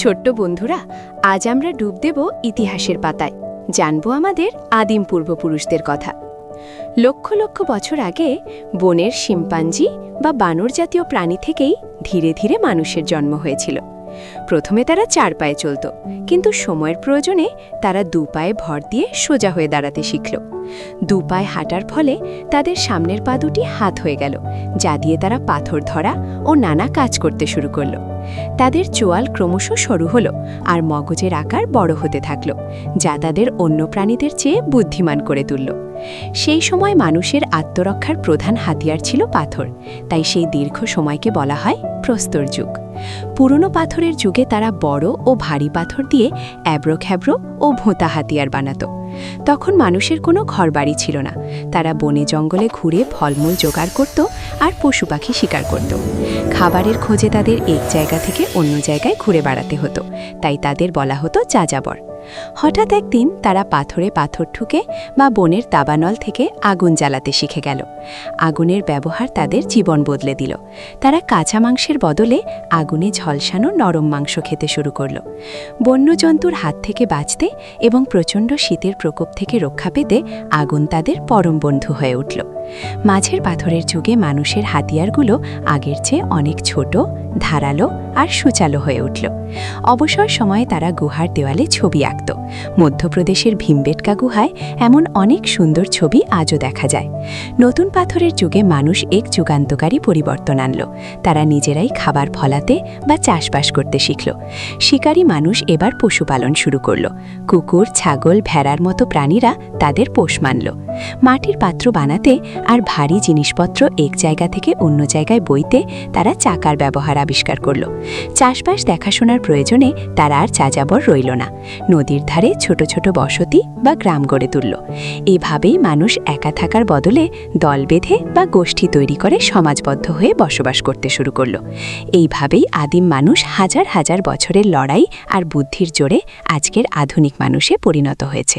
ছোট্ট বন্ধুরা, আজ আমরা ডুব দেব ইতিহাসের পাতায়, জানব আমাদের আদিম পূর্বপুরুষদের কথা। লক্ষ লক্ষ বছর আগে বনের শিম্পাঞ্জি বা বানর জাতীয় প্রাণী থেকেই ধীরে ধীরে মানুষের জন্ম হয়েছিল। প্রথমে তারা 4 পায়ে চলত, কিন্তু সময়ের প্রয়োজনে তারা 2 পায়ে ভর দিয়ে সোজা হয়ে দাঁড়াতে শিখল। 2 পায়ে হাঁটার ফলে তাদের সামনের পা দুটি হাত হয়ে গেল, যা দিয়ে তারা পাথর ধরা ও নানা কাজ করতে শুরু করল। তাদের চোয়াল ক্রমশ সরু হলো আর মগজের আকার বড় হতে থাকল, যা তাদের অন্য প্রাণীদের চেয়ে বুদ্ধিমান করে তুলল। সেই সময় মানুষের আত্মরক্ষার প্রধান হাতিয়ার ছিল পাথর, তাই সেই দীর্ঘ সময়কে বলা হয় প্রস্তর যুগ। পুরনো পাথরের যুগে তারা বড় ও ভারী পাথর দিয়ে অ্যাব্রোখ্যাব্রো ও ভোঁতা হাতিয়ার বানাত। তখন মানুষের কোনো ঘরবাড়ি ছিল না, তারা বনে জঙ্গলে ঘুরে ফলমূল জোগাড় করত আর পশু পাখি শিকার করত। খাবারের খোঁজে তাদের এক জায়গা থেকে অন্য জায়গায় ঘুরে বেড়াতে হতো, তাই তাদের বলা হতো যাযাবর। হঠাৎ একদিন তারা পাথরে পাথর ঠুকে বা বনের দাবানল থেকে আগুন জ্বালাতে শিখে গেল। আগুনের ব্যবহার তাদের জীবন বদলে দিল। তারা কাঁচা মাংসের বদলে আগুনে ঝলসানো নরম মাংস খেতে শুরু করল। বন্যজন্তুর হাত থেকে বাঁচতে এবং প্রচণ্ড শীতের প্রকোপ থেকে রক্ষা পেতে আগুন তাদের পরম বন্ধু হয়ে উঠল। মাঝের পাথরের যুগে মানুষের হাতিয়ারগুলো আগের চেয়ে অনেক ছোট, ধারালো আর সুচালো হয়ে উঠল। অবসর সময়ে তারা গুহার দেওয়ালে ছবি আঁকত। মধ্যপ্রদেশের ভীমবেটকা গুহায় এমন অনেক সুন্দর ছবি আজও দেখা যায়। নতুন পাথরের যুগে মানুষ এক যুগান্তকারী পরিবর্তন আনল। তারা নিজেরাই খাবার ফলাতে বা চাষবাস করতে শিখল। শিকারী মানুষ এবার পশুপালন শুরু করল। কুকুর, ছাগল, ভেড়ার মতো প্রাণীরা তাদের পোষ মানল। মাটির পাত্র বানাতে আর ভারী জিনিসপত্র এক জায়গা থেকে অন্য জায়গায় বইতে তারা চাকার ব্যবহার আবিষ্কার করল। চাষবাস দেখাশোনার প্রয়োজনে তারা আর যাযাবর রইল না, নদীর ধারে ছোট ছোট বসতি বা গ্রাম গড়ে তুলল। এভাবেই মানুষ একা থাকার বদলে দল বেঁধে বা গোষ্ঠী তৈরি করে সমাজবদ্ধ হয়ে বসবাস করতে শুরু করল। এইভাবেই আদিম মানুষ হাজার হাজার বছরের লড়াই আর বুদ্ধির জোরে আজকের আধুনিক মানুষে পরিণত হয়েছে।